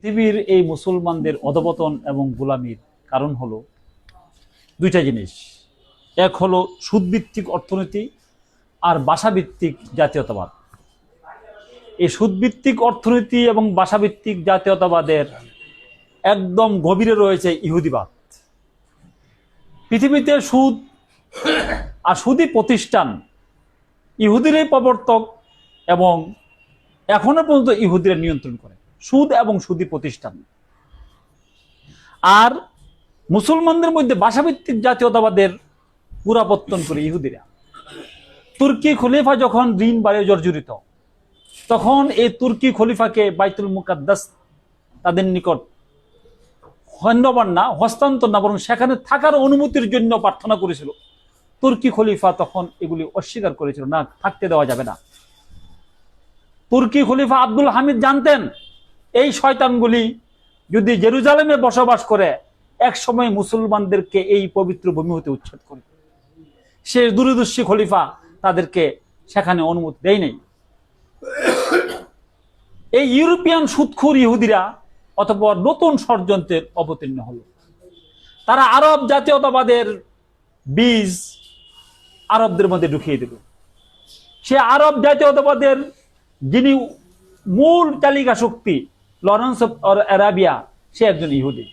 পৃথিবীর এই মুসলমানদের অধপতন এবং গোলামির কারণ হলো দুইটা জিনিস। এক হলো সুদভিত্তিক অর্থনীতি আর ভাষাভিত্তিক জাতীয়তাবাদ। এই সুদভিত্তিক অর্থনীতি এবং ভাষাভিত্তিক জাতীয়তাবাদের একদম গভীরে রয়েছে ইহুদিবাদ। পৃথিবীতে সুদ আর সুদী প্রতিষ্ঠান ইহুদিরই প্রবর্তক এবং এখনো পর্যন্ত ইহুদিরা নিয়ন্ত্রণ করে সুদ এবং সুদী প্রতিষ্ঠান। আর মুসলমানদের মধ্যে ভাষাভিত্তিক জাতীয়তাবাদের পুরাপত্তন করে ইহুদিরা। তুর্কি খলিফা যখন ঋণ বাড়িয়ে জর্জরিত, তখন এই তুর্কি খলিফাকে বাইতুল মুকাদ্দাস তাদের নিকট হস্তান্তর না বরং সেখানে থাকার অনুমতির জন্য প্রার্থনা করেছিল। তুর্কি খলিফা তখন এগুলি অস্বীকার করেছিল, না, থাকতে দেওয়া যাবে না। তুর্কি খলিফা আব্দুল হামিদ জানতেন এই শয়তানগুলি যদি জেরুজালেমে বসবাস করে এক সময় মুসলমানদেরকে এই পবিত্র ভূমি হতে উচ্ছেদ করে। সে দূরদর্শী খলিফা তাদেরকে সেখানে অনুমতি দেয় নাই। এই ইউরোপিয়ান সুদখোর ইহুদিরা অতঃপর নতুন ষড়যন্ত্রের অবতীর্ণ হল। তারা আরব জাতীয়তাবাদের বীজ আরবদের মধ্যে ঢুকিয়ে দেবে। সে আরব জাতীয়তাবাদের যিনি মূল চালিকা শক্তি লরেন্স অফ আরাবিয়া, সে একজন ইহুদি।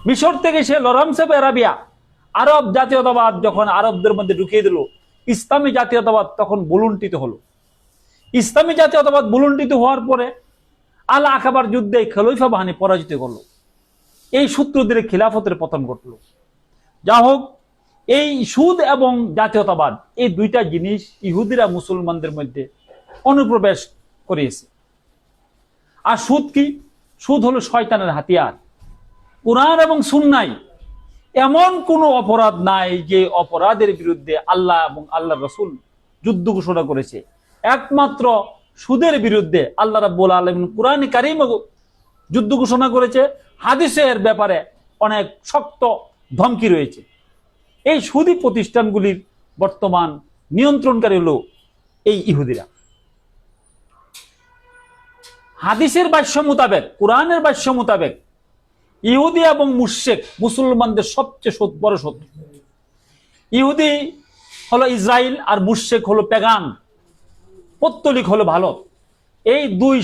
মিশর থেকে সে লরেন্স অফ আরাবিয়া আরব জাতীয়তাবাদ যখন আরবদের মধ্যে ঢুকিয়ে দিল, ইসলামী জাতীয়তাবাদ তখন বুলুন্টিত হলো। ইসলামী জাতীয়তাবাদ বুলুন্টিত হওয়ার পরে আল আকাবার যুদ্ধে খলিফা বাহিনী পরাজিত করলো। এই সূত্র ধরে খিলাফতের পতন ঘটল। যা হোক, এই সুদ এবং জাতীয়তাবাদ এই দুইটা জিনিস ইহুদিরা মুসলমানদের মধ্যে অনুপ্রবেশ করিয়েছে। আর সুদ কি? সুদ হলো শয়তানের হাতিয়ার। কুরআন এবং সুন্নায় এমন কোনো অপরাধ নাই যে অপরাধের বিরুদ্ধে আল্লাহ এবং আল্লাহ রসুল যুদ্ধ ঘোষণা করেছে। একমাত্র সুদের বিরুদ্ধে আল্লাহ রাব্বুল আলামিন কুরআনে কারীমে যুদ্ধ ঘোষণা করেছে। হাদিসের ব্যাপারে অনেক শক্ত ধমকি রয়েছে। এই সুদী প্রতিষ্ঠানগুলির বর্তমান নিয়ন্ত্রণকারী হলো এই ইহুদিরা। হাদিসের ভাষ্য মোতাবেক, কোরআনের ভাষ্য মোতাবেক ইহুদি এবং মুশরিক মুসলমানদের সবচেয়ে বড় শত্রু। ইহুদি হলো ইসরায়েল আর মুশরিক হলো পেগান, পৌত্তলিক হলো ভারত। এই দুই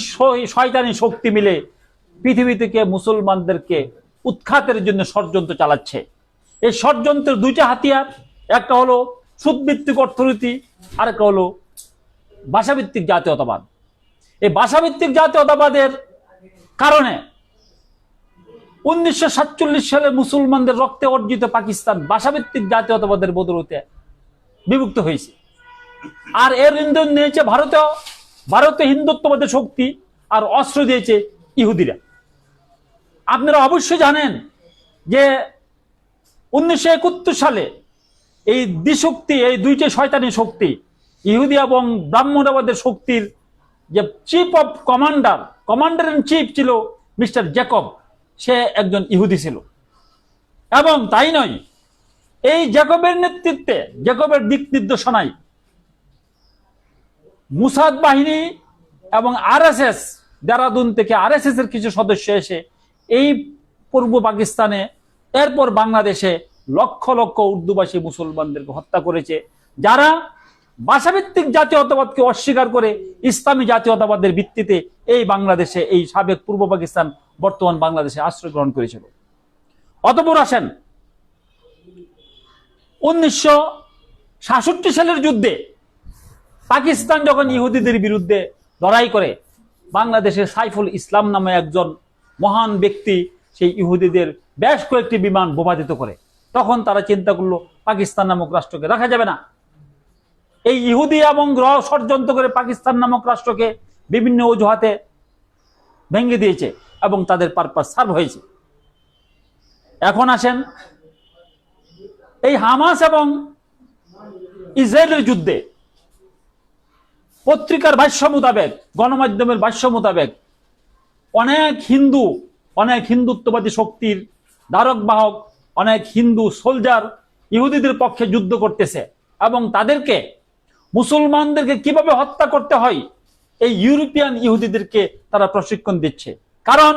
শয়তানি শক্তি মিলে পৃথিবী থেকে মুসলমানদেরকে উৎখাতের জন্য ষড়যন্ত্র চালাচ্ছে। এই ষড়যন্ত্রের দুইটা হাতিয়ার, একটা হলো সুদভিত্তিক অর্থনীতি আর একটা হলো ভাষাভিত্তিক জাতীয়তাবাদ। এই ভাষাভিত্তিক জাতীয়তাবাদের কারণে 1947 সালে মুসলমানদের রক্তে অর্জিত পাকিস্তান ভাষাভিত্তিক জাতীয়তাবাদের বদৌলতে বিভক্ত হয়েছে। আর এর ইন্ধন নিয়েছে ভারতে হিন্দুত্ববাদের শক্তি, আর অস্ত্র দিয়েছে ইহুদিরা। আপনারা অবশ্যই জানেন যে 1971 সালে এই দ্বিশক্তি, এই দুইটি শয়তানি শক্তি ইহুদি এবং ব্রাহ্মণবাদের শক্তির যে chief of commander in chief ছিল মিস্টার জ্যাকব, সে একজন ইহুদি ছিল। এবং তাই নয়, এই জ্যাকবের নেতৃত্বে, জ্যাকবের দিক নির্দেশনায় মুসাদ বাহিনী এবং আরএসএস, দেরাদুন থেকে আরএসএস এর কিছু সদস্য এসে এই পূর্ব পাকিস্তানে, এরপর বাংলাদেশে লক্ষ লক্ষ উর্দুভাষী মুসলমানদেরকে হত্যা করেছে, যারা ভাষাভিত্তিক জাতীয়তাবাদকে অস্বীকার করে ইসলামী জাতীয়তাবাদের ভিত্তিতে এই বাংলাদেশে, এই সাবেক পূর্ব পাকিস্তান বর্তমান বাংলাদেশে আশ্রয় গ্রহণ করেছিল। অতঃপর আসেন 1966 সালের যুদ্ধে পাকিস্তান যখন ইহুদিদের বিরুদ্ধে লড়াই করে, বাংলাদেশের সাইফুল ইসলাম নামে একজন মহান ব্যক্তি সেই ইহুদিদের বেশ কয়েকটি বিমান বোমাদিত করে। তখন তারা চিন্তা করলো পাকিস্তান নামক রাষ্ট্রকে রাখা যাবে না। এই ইহুদি এবং ষড়যন্ত্র করে পাকিস্তান নামক রাষ্ট্রকে বিভিন্ন অজুহাতে ভেঙে দিয়েছে এবং তাদের পারপাস সার্ভ হয়েছে। এখন আসেন এই হামাস এবং ইসরায়েলের যুদ্ধে পত্রিকার ভাষ্য মোতাবেক, গণমাধ্যমের ভাষ্য মোতাবেক অনেক হিন্দুত্ববাদী শক্তির ধারক বাহক, অনেক হিন্দু সোলজার ইহুদিদের পক্ষে যুদ্ধ করতেছে এবং তাদেরকে, মুসলমানদেরকে কিভাবে হত্যা করতে হয় এই ইউরোপিয়ান ইহুদিদেরকে তারা প্রশিক্ষণ দিচ্ছে। কারণ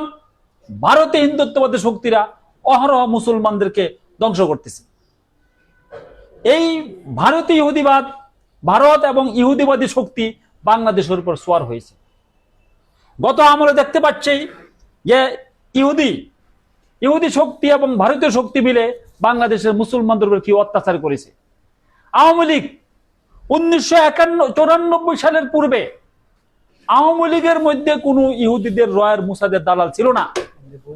ভারতে হিন্দুত্ববাদী শক্তিরা অহরহ মুসলমানদেরকে ধ্বংস করতেছে। এই ভারতীয় ইহুদিবাদ, ভারত এবং ইহুদিবাদী শক্তি বাংলাদেশের উপর সোয়ার হয়েছে। গত আমলে দেখতে পাচ্ছি যে ইহুদি শক্তি এবং ভারতীয় শক্তি মিলে বাংলাদেশের মুসলমানদের উপর কি অত্যাচার করেছে। আওয়ামী লীগ 1994 সালের পূর্বে আওয়ামী লীগের মধ্যে কোনো ইহুদিদের রয়ের মুসাদের দালাল ছিল না।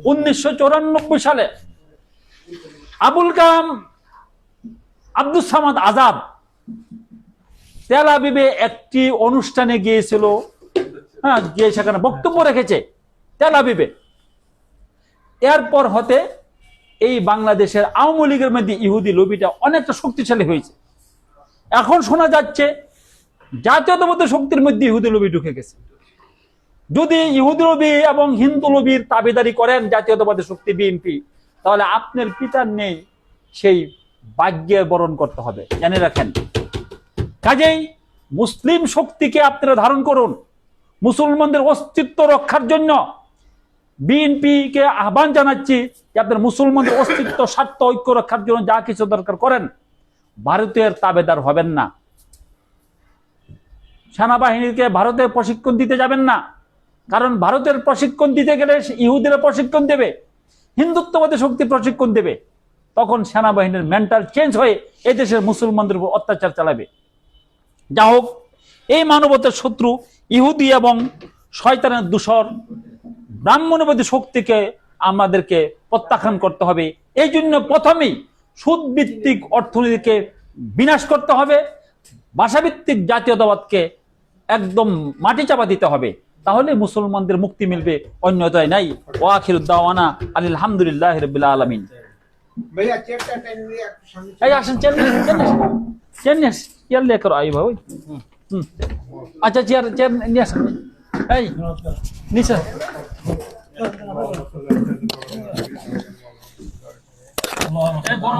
1994 সালে আবুল কালাম আব্দুস সামাদ আজাদ তেল আবিবে একটি অনুষ্ঠানে গিয়েছিল, গিয়ে সেখানে বক্তব্য রেখেছে তেল আবিবে। এরপর হতে এই বাংলাদেশের আওয়ামী লীগের মধ্যে ইহুদি লবিটা অনেকটা শক্তিশালী হয়েছে। এখন শোনা যাচ্ছে জাতীয়তাবাদী শক্তির মধ্যে ইহুদি লবি ঢুকে গেছে। যদি ইহুদি লবি এবং হিন্দু লবির দাবিদারি করেন জাতীয়তাবাদী শক্তি বিএনপি, তাহলে আপনার পিতার নেই সেই ভাগ্যের বরণ করতে হবে, জেনে রাখেন। কাজেই মুসলিম শক্তিকে আপনারা ধারণ করুন। মুসলমানদের অস্তিত্ব রক্ষার জন্য বিএনপি কে আহ্বান জানাচ্ছি যে আপনার মুসলমানদের অস্তিত্ব, স্বার্থ, ঐক্য রক্ষার জন্য যা কিছু দরকার করেন। ভারতের তাবেদার হবেন না। সেনাবাহিনীকে ভারতের প্রশিক্ষণ দিতে যাবেন না, কারণ ভারতের প্রশিক্ষণ দিতে গেলে ইহুদিরা প্রশিক্ষণ দেবে, হিন্দুত্ববাদী শক্তি প্রশিক্ষণ দেবে। তখন সেনাবাহিনীর মেন্টাল চেঞ্জ হয়ে এদেশের মুসলমানদের উপর অত্যাচার চালাবে। যা হোক, এই মানবতার শত্রু ইহুদি এবং শয়তানের দূষর ব্রাহ্মণবাদী শক্তিকে আমাদেরকে প্রত্যাখ্যান করতে হবে। এই জন্য প্রথমেই সুদভিত্তিক অর্থনীতিকে বিনাশ করতে হবে, ভাষাভিত্তিক জাতীয়তাবাদকে একদম মাটি চাপা দিতে হবে। তাহলে মুসলমানদের মুক্তি মিলবে, অন্যথায় নাই। ওয়া আখিরু দাওয়ানা আলহামদুলিল্লাহি রাব্বিল আলামিন। भैया चेयरটা টাইম নিয়ে একটু সামনে এই আসেন, চেয়ার নিয়ে করো। আই ভাই, আচ্ছা চেয়ার নিয়ে আসেন। এই নিচে বড়